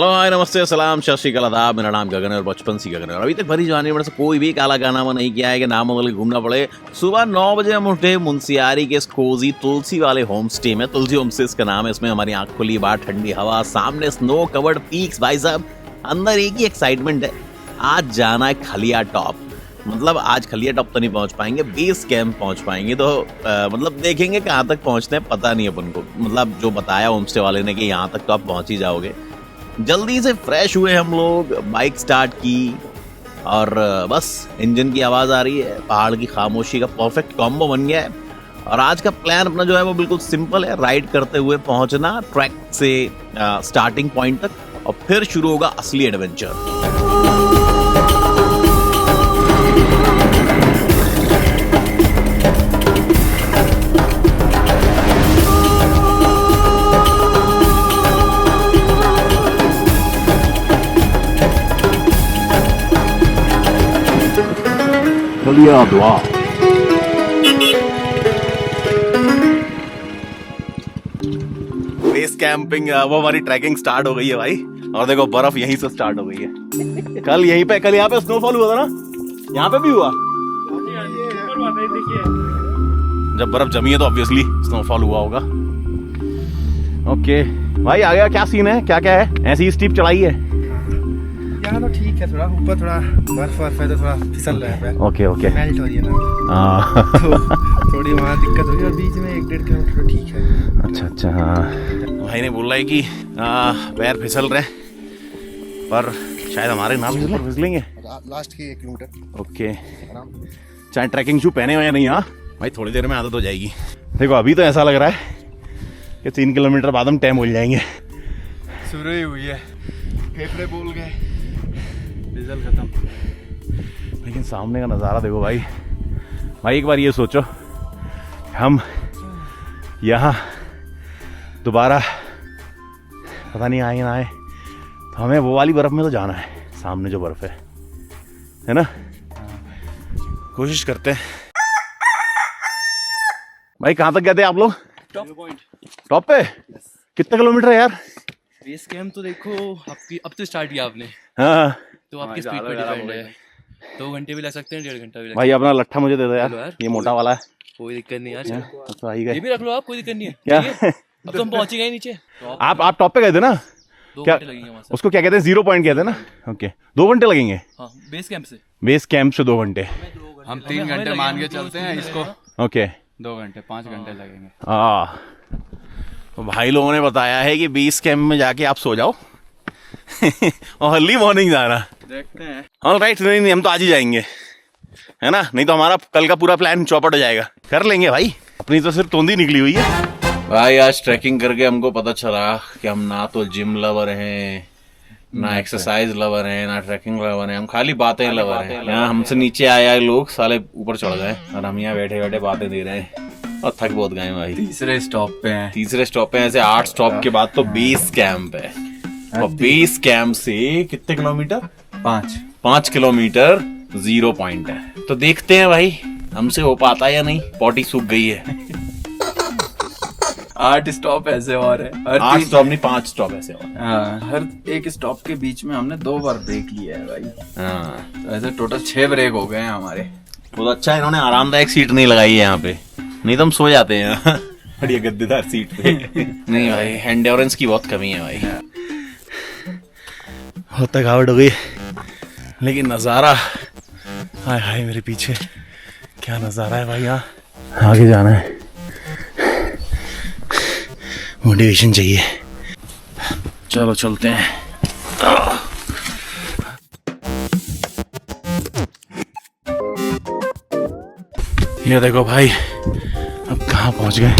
हाय नमस्ते सलाम सत श्री अकाल आदाब। मेरा नाम गगन है और बचपन सी गगन है। अभी तक भरी जवानी में से कोई भी काला गाना नहीं किया है कि नाम बदल घूमना पड़े। सुबह 9 बजे हम उठे मुंशियारी के कोजी तुलसी वाले होम स्टे में। तुलसी होम स्टे इसका नाम है। इसमें हमारी आंख खुली, बाहर ठंडी हवा, सामने स्नो कवर्ड पीक्स। भाई साहब अंदर एक ही एक्साइटमेंट है, आज जाना है खलिया टॉप। मतलब आज खलिया टॉप तो नहीं पहुंच पाएंगे, बेस कैंप पहुंच पाएंगे। तो मतलब देखेंगे कहाँ तक पहुंचते हैं, पता नहीं अपन को। मतलब जो बताया होम स्टे वाले ने कि यहाँ तक तो आप पहुंच ही जाओगे। जल्दी से फ्रेश हुए हम लोग, बाइक स्टार्ट की और बस इंजन की आवाज़ आ रही है, पहाड़ की खामोशी का परफेक्ट कॉम्बो बन गया है। और आज का प्लान अपना जो है वो बिल्कुल सिंपल है, राइड करते हुए पहुंचना ट्रैक से स्टार्टिंग पॉइंट तक और फिर शुरू होगा असली एडवेंचर। बेस कैंपिंग वो हमारी ट्रैकिंग स्टार्ट हो गई है भाई। और देखो बर्फ यहीं से स्टार्ट हो गई है। कल यहाँ पे स्नोफॉल हुआ था ना, यहाँ पे भी हुआ। जब बर्फ जमी है तो ऑब्वियसली स्नोफॉल हुआ होगा। ओके भाई आ गया, क्या सीन है, क्या क्या है? ऐसी स्टीप चढ़ाई है यहाँ तो ठीक है, थोड़ा ऊपर थोड़ा बर्फ है तो थोड़ा फिसल रहा है। ओके ओके मेल्ट हो रही है ना तो थोड़ी वहाँ दिक्कत हो रही है और बीच में 1-1.5 किलोमीटर ठीक है। अच्छा अच्छा हाँ, भाई ने बोला है कि पैर फिसल रहे पर शायद हमारे ना फिसलेंगे लास्ट के 1 किलोमीटर। ओके चाहे ट्रैकिंग शू पहने हो या नहीं, हाँ भाई थोड़ी देर में आदत हो जाएगी। देखो अभी तो ऐसा लग रहा है कि 3 किलोमीटर बाद हम टैम हो जाएंगे। शुरू ही हुई है, फेफड़े बोल गए, डीजल खत्म। लेकिन सामने का नज़ारा देखो भाई। भाई एक बार ये सोचो, हम यहाँ दोबारा पता नहीं आए ना आए तो हमें वो वाली बर्फ़ में तो जाना है, सामने जो बर्फ़ है ना। कोशिश करते हैं। भाई कहाँ तक गए थे आप लोग? टॉप पे? कितने किलोमीटर है यार? बेस कैंप तो देखो आपकी अब तो स्टार्ट किया आपने, हाँ तो आपकी स्पीड पे डिपेंड है। 2 घंटे भी लग सकते हैं, 1.5 घंटा भी लग भाई अपना लट्ठा मुझे दे दो यार, यार। ये मोटा वाला है। कोई दिक्कत नहीं यार, चलो। तो आई गए। ये भी रख लो आप, कोई दिक्कत नहीं है। क्या? चाहिए? अब तो हम पहुंच ही गए नीचे। तो आप टॉप पे गए थे ना? 2 क्या घंटे लगेंगे वहाँ से। उसको क्या कहते हैं, 0 पॉइंट कहते हैं ना? ओके 2 घंटे लगेंगे हाँ, बेस कैंप से। बेस कैंप से 2 घंटे। हम 3 घंटे मान के चलते हैं इसको। ओके 2 घंटे 5 घंटे लगेंगे। तो भाई लोगों ने बताया है कि बेस कैंप में जाके आप सो जाओ और अर्ली मॉर्निंग जाना। देखते हैं। हाँ राइट, नहीं हम तो आज ही जाएंगे, है ना? नहीं तो हमारा कल का पूरा प्लान चौपट हो जाएगा। कर लेंगे भाई, अपनी तो सिर्फ तोंदी निकली हुई है। भाई आज ट्रैकिंग करके हमको पता चला कि हम ना तो जिम लवर हैं, ना एक्सरसाइज लवर हैं, ना ट्रैकिंग लवर हैं, हम खाली बातें लवर हैं। यहाँ हमसे नीचे आए लोग साले ऊपर चढ़ गए और हम यहाँ बैठे बैठे बातें दे रहे हैं और थक बहुत गए भाई। तीसरे स्टॉप पे हैं। तीसरे स्टॉप पे ऐसे 8 स्टॉप के बाद तो बेस कैंप है। और बेस कैंप से कितने किलोमीटर? 5 किलोमीटर 0 पॉइंट है। तो देखते हैं भाई हमसे हो पाता है या नहीं। पॉटी सूख गई है। 8 स्टॉप ऐसे और है। 8 स्टॉप नहीं, 5 स्टॉप ऐसे और। हाँ, हर एक स्टॉप के बीच में हमने 2 बार ब्रेक लिया है भाई। हाँ तो ऐसे टोटल 6 ब्रेक हो गए हैं हमारे। बहुत अच्छा है, इन्होंने आरामदायक सीट नहीं लगाई है यहाँ पे, नहीं तो हम सो जाते हैं बढ़िया गद्देदार सीट पे। नहीं भाई एंड्योरेंस की बहुत कमी है भाई, बहुत थकावट हो गई। लेकिन नज़ारा, हाय हाय मेरे पीछे क्या नज़ारा है भाई। यहाँ आगे जाना है, मोटिवेशन चाहिए। चलो चलते हैं। ये देखो भाई अब कहाँ पहुँच गए।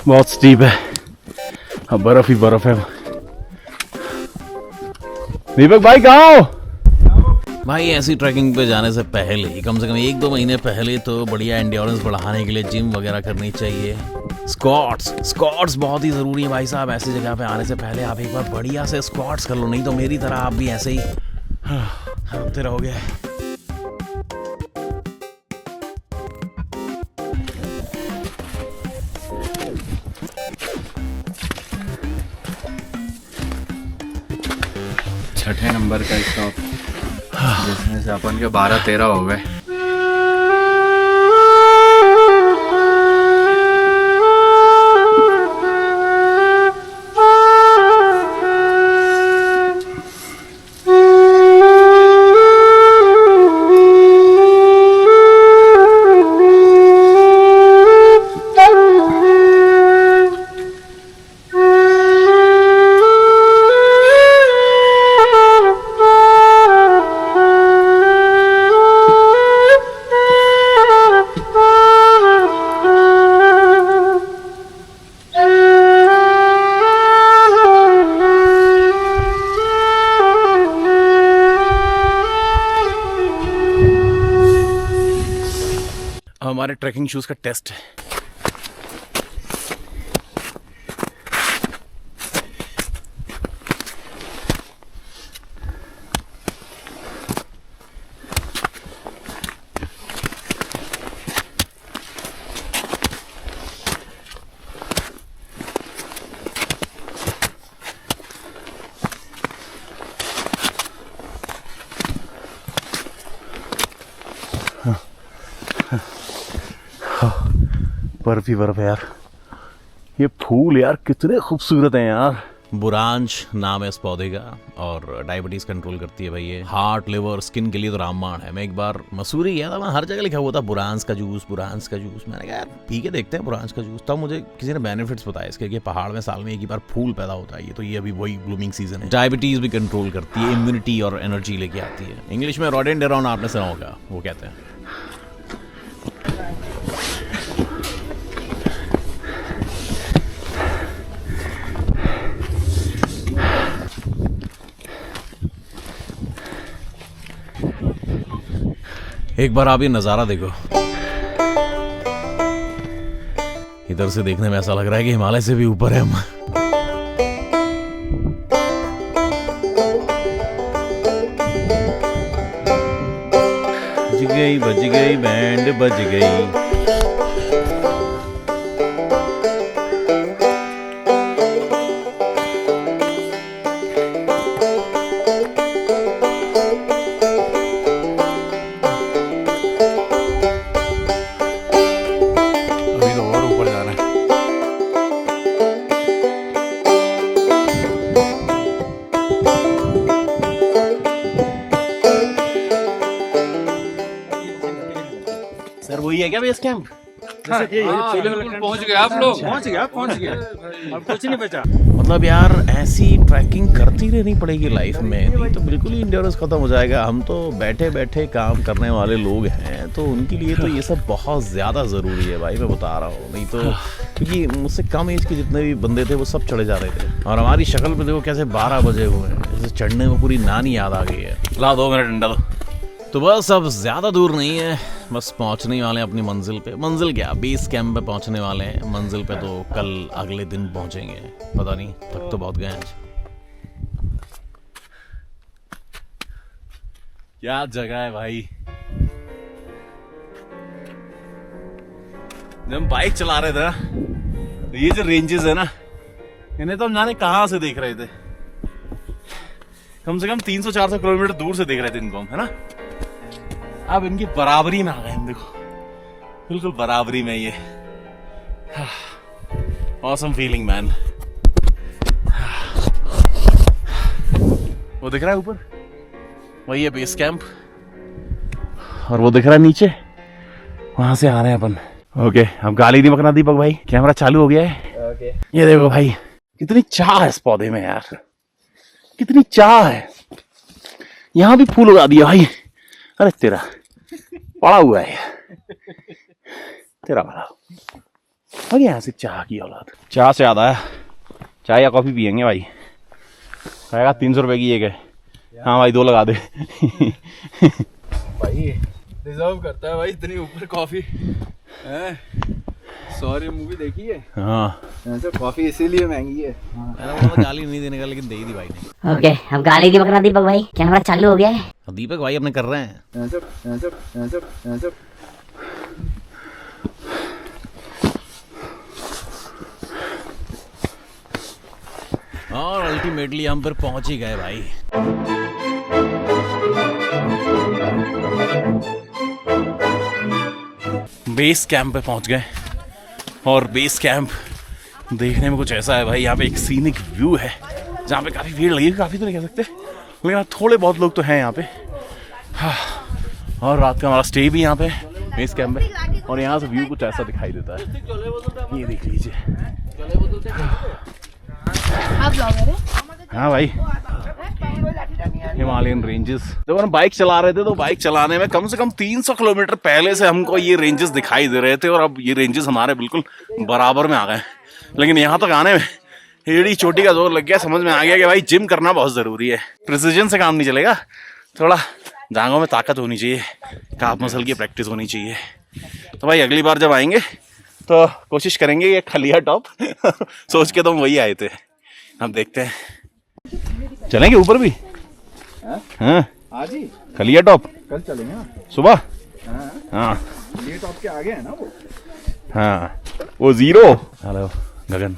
बहुत स्टीप है, अब बर्फ ही बर्फ है। दीपक भाई कहाँ हो? भाई ऐसी ट्रैकिंग पे जाने से पहले कम से कम 1-2 महीने पहले तो बढ़िया एंड्योरेंस बढ़ाने के लिए जिम वगैरह करनी चाहिए। स्क्वाट्स बहुत ही ज़रूरी है भाई साहब। ऐसी जगह पे आने से पहले आप एक बार बढ़िया से स्क्वाट्स कर लो, नहीं तो मेरी तरह आप भी ऐसे ही हरते रहोगे। 6ठे नंबर का स्टॉप, जिसमें से अपन के 12-13 हो गए। हमारे ट्रैकिंग शूज का टेस्ट है। बर्फ ही बर्फ है यार। ये फूल यार कितने खूबसूरत हैं यार। बुरांश नाम है इस पौधे का और डायबिटीज कंट्रोल करती है भाई। ये हार्ट, लिवर, स्किन के लिए तो रामबाण है। मैं एक बार मसूरी गया था, वहाँ हर जगह लिखा हुआ था बुरांश का जूस, बुरांश का जूस। मैंने कहा यार पी के देखते हैं बुरांश का जूस। तब मुझे किसी ने बेनिफिट्स बताया इसके कि पहाड़ में साल में एक ही बार फूल पैदा होता है। ये तो ये अभी वही ब्लूमिंग सीजन है। डायबिटीज भी कंट्रोल करती है, इम्यूनिटी और एनर्जी लेके आती है। इंग्लिश में रोडेंडेरॉन आपने सुना होगा, वो कहते हैं। एक बार आप ये नज़ारा देखो, इधर से देखने में ऐसा लग रहा है कि हिमालय से भी ऊपर है हम। बज गई बैंड बज गई। सर वही है क्या बेस कैंप? पहुंच गए आप लोग? पहुंच गया अब कुछ नहीं बचा। मतलब यार ऐसी ट्रैकिंग करती रहनी पड़ेगी लाइफ में, नहीं तो बिल्कुल ही इंड्योरेंस खत्म हो जाएगा। हम तो बैठे बैठे काम करने वाले लोग हैं, तो उनके लिए तो ये सब बहुत ज़्यादा ज़रूरी है भाई, मैं बता रहा हूँ। नहीं तो क्योंकि मुझसे कम एज के जितने भी बंदे थे वो सब चढ़े जा रहे थे, और हमारी शक्ल पे देखो कैसे 12 बजे हुए हैं, जैसे चढ़ने में पूरी नानी याद आ गई है। ला 2 मिनट डंडा दो। तो बस अब ज़्यादा दूर नहीं है, बस पहुंचने वाले हैं अपनी मंजिल पे। मंजिल क्या, बेस कैंप पे पहुंचने वाले हैं। मंजिल पे तो कल अगले दिन पहुंचेंगे, पता नहीं, थक तो बहुत गए आज। क्या जगह है भाई। जब हम बाइक चला रहे थे ना, ये जो रेंजेस है ना, इन्हें तो हम जाने कहां से देख रहे थे। कम से कम 300-400 किलोमीटर दूर से देख रहे थे इनको हम, है ना। अब इनकी बराबरी में आ गए हम, देखो बिल्कुल बराबरी में। ये ऑसम फीलिंग मैन। वो दिख रहा है ऊपर, वही है बेस कैंप, और वो दिख रहा है नीचे, वहां से आ रहे हैं अपन। ओके, अब गाली नहीं बकना दीपक भाई, कैमरा चालू हो गया है। ओके। ये देखो भाई कितनी चाह है इस पौधे में यार, कितनी चाह है। यहां भी फूल उगा दिया भाई। अरे तेरा पड़ा हुआ है तेरा वाला। और यहाँ से चाह की औलाद। चाह से याद आया, चाय या कॉफी पियेंगे भाई। आएगा 300 रुपए की एक है। हाँ भाई 2 लगा दे। भाई डिजर्व करता है भाई इतनी ऊपर कॉफी। सॉरी मूवी देखी है? हाँ कॉफी इसीलिए महंगी है। गाली नहीं देने का, लेकिन दे दी भाई ने। ओके, अब गाली नहीं बकना दीपक भाई, कैमरा चालू हो गया है। दीपक भाई अपने कर रहे हैं। और अल्टीमेटली हम पर पहुंच ही गए भाई। बेस कैंप पे पहुंच गए और बेस कैंप देखने में कुछ ऐसा है भाई। यहाँ पे एक सीनिक व्यू है जहाँ पे काफ़ी भीड़ लगी है, काफ़ी तो नहीं कह सकते लेकिन हाँ, थोड़े बहुत लोग तो हैं यहाँ पे। हाँ, और रात का हमारा स्टे भी यहाँ पे बेस कैंप में और यहाँ से व्यू कुछ ऐसा दिखाई देता है, ये देख लीजिए। हाँ भाई, हिमालयन रेंजेस। जब हम बाइक चला रहे थे तो बाइक चलाने में कम से कम 300 किलोमीटर पहले से हमको ये रेंजेस दिखाई दे रहे थे और अब ये रेंजेस हमारे बिल्कुल बराबर में आ गए। लेकिन यहाँ तक आने में एड़ी चोटी का जोर लग गया, समझ में आ गया कि भाई जिम करना बहुत ज़रूरी है। प्रिसीजन से काम नहीं चलेगा, थोड़ा जांघों में ताकत होनी चाहिए, काफ मसल की प्रैक्टिस होनी चाहिए। तो भाई अगली बार जब आएंगे तो कोशिश करेंगे ये खलिया टॉप सोच के तो हम वही आए थे, अब देखते हैं चलेंगे ऊपर भी। हाँ आज ही खलिया टॉप कल चलेंगे ना सुबह। हाँ हाँ ये टॉप के आगे है ना वो। हाँ वो जीरो। हेलो गगन,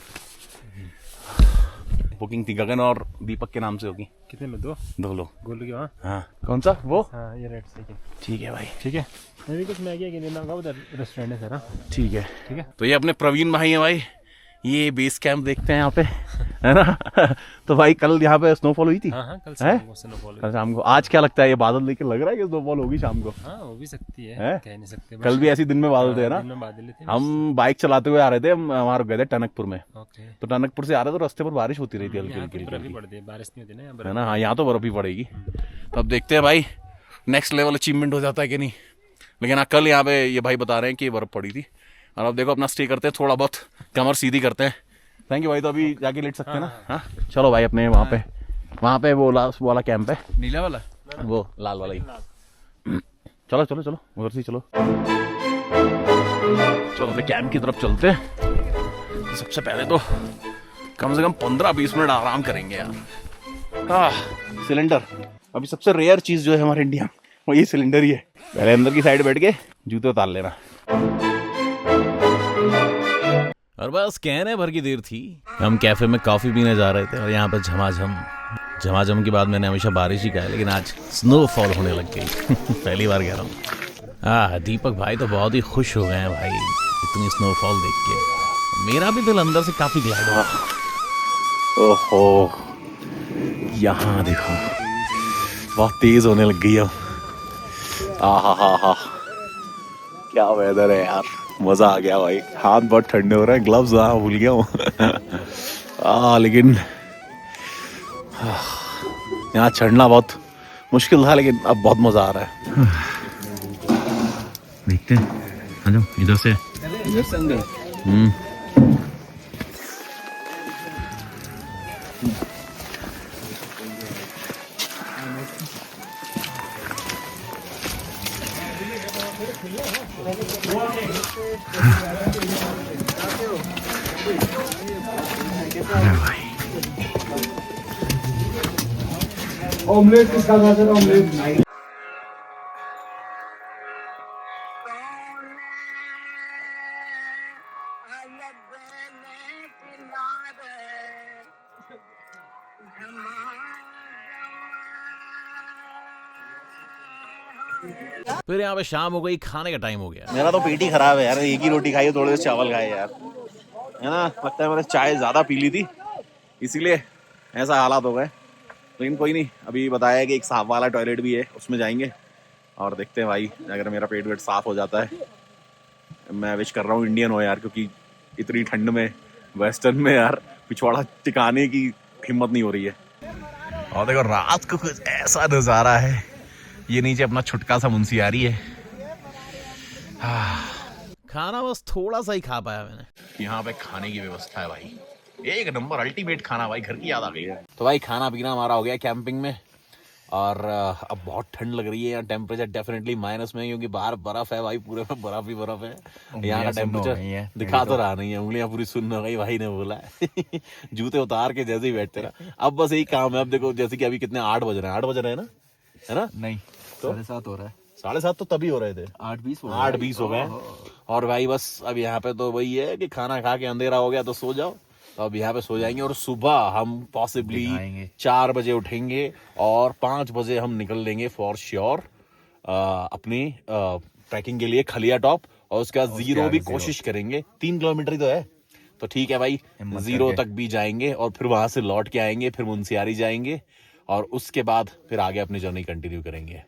बुकिंग थी गगन और दीपक के नाम से होगी। कितने में? दो लोग। गोलू की वहाँ। हाँ कौन सा वो? हाँ ये रेड साइकिल। ठीक है भाई, ठीक है, मैं भी कुछ मैगी के लेना होगा उधर रेस्टोरेंट है सर। ठीक है। ठीक है, तो ये अपने प्रवीण भाई हैं भाई, ये बेस कैंप देखते हैं यहाँ पे है ना। तो भाई कल यहाँ पे स्नोफॉल हुई थी। हाँ कल स्नोफॉल कल शाम को। आज क्या लगता है, ये बादल देख के लग रहा है कि स्नोफॉल होगी शाम को? हाँ हो भी सकती है, कह नहीं सकते। कल भी ऐसी दिन में बादल थे ना। दिन में बादल थे। हम बाइक चलाते हुए आ रहे थे, हम वहाँ गए थे टनकपुर में। ओके, तो टनकपुर से आ रहे थे, रास्ते पर बारिश होती रही थी हल्की हल्की, बारिश नहीं होती ना, है ना। हाँ यहाँ तो बर्फ ही पड़ेगी। तो अब देखते हैं भाई नेक्स्ट लेवल अचीवमेंट हो जाता है कि नहीं। लेकिन हाँ कल यहाँ पे ये भाई बता रहे हैं कि बर्फ पड़ी थी। और अब देखो अपना स्टे करते हैं, थोड़ा बहुत कमर सीधी करते हैं। थैंक यू भाई, तो अभी जाके लेट सकते हैं ना। हाँ चलो भाई, अपने वहाँ पे वो वाला कैंप है, नीला वाला, वो लाल वाला ही। चलो चलो चलो उधर से चलो अपने कैंप की तरफ चलते हैं। तो सबसे पहले तो कम से कम 15-20 मिनट आराम करेंगे यार। सिलेंडर अभी सबसे रेयर चीज जो है हमारे इंडिया में, वो ये सिलेंडर ही है। पहले अंदर की साइड बैठ के जूते उतार लेना। और बस कहने भर की देर थी, हम कैफे में कॉफी पीने जा रहे थे और यहाँ पे झमाझम के बाद मैंने हमेशा बारिश ही कहा है, लेकिन आज स्नोफॉल होने लग गई। पहली बार कह रहा हूँ। दीपक भाई तो बहुत ही खुश हो गए हैं भाई इतनी स्नोफॉल देख के। मेरा भी दिल अंदर से काफी ग्लैड हुआ। ओहो यहाँ देखो बहुत तेज होने लग गई अब। हा क्या वेदर है यार, मजा आ गया भाई। हाथ बहुत ठंडे हो रहे हैं, ग्लव्स भूल गया हूँ। लेकिन यहाँ चढ़ना बहुत मुश्किल था, लेकिन अब बहुत मजा आ रहा है। देखते हैं, आ जाओ इधर से अंदर। ऑमलेट किसका था सर? ऑमलेट फिर यहाँ पे शाम हो गई, खाने का टाइम हो गया। मेरा तो पेट ही खराब है यार, एक ही रोटी खाई है, थोड़े से चावल खाए यार, है ना। लगता है मैंने चाय ज्यादा पी ली थी इसीलिए ऐसा हालात हो गए। लेकिन कोई नहीं, अभी बताया है कि एक साफ वाला टॉयलेट भी है, उसमें जाएंगे और देखते हैं भाई अगर मेरा पेट वेट साफ हो जाता है। मैं विश कर रहा हूँ इंडियन हो यार, क्योंकि इतनी ठंड में वेस्टर्न में यार पिछवाड़ा टिकाने की हिम्मत नहीं हो रही है। और देखो रात को कुछ ऐसा नजारा है, ये नीचे अपना छुटका सा मुंशियारी है। खाना बस थोड़ा सा ही खा पाया मैंने। यहाँ पे खाने की व्यवस्था है भाई, एक नंबर अल्टीमेट खाना भाई, घर की याद आ गई है। तो भाई खाना पीना हमारा हो गया कैंपिंग में, और अब बहुत ठंड लग रही है यहाँ। टेम्परेचर डेफिनेटली माइनस में, क्योंकि बाहर बर्फ है भाई, पूरे में बर्फ ही बर्फ है। यहाँ का टेम्परेचर दिखा तो रहा नहीं है, उंगलियां पूरी सुन्न हो गई, भाई ने बोला है। जूते उतार के जैसे ही बैठते रहा। अब बस यही काम है। अब देखो जैसे कि अभी कितने 8 बज रहे हैं, 8 बज रहे हैं ना, है ना? नहीं, 7:30 हो रहा है। 7:30 तो तभी हो रहे थे, 8:20 हो गए। और भाई बस अब यहाँ पे तो वही है कि खाना खा के अंधेरा हो गया तो सो जाओ। तो अब यहाँ पे सो जाएंगे और सुबह हम पॉसिबली 4 बजे उठेंगे और 5 बजे हम निकल लेंगे फॉर श्योर अपनी ट्रैकिंग के लिए खलिया टॉप, और उसके बाद जीरो भी कोशिश करेंगे। 3 किलोमीटर ही तो है, तो ठीक है भाई, जीरो तक भी जाएंगे और फिर वहां से लौट के आएंगे, फिर मुंशियारी जाएंगे और उसके बाद फिर आगे अपनी जर्नी कंटिन्यू करेंगे।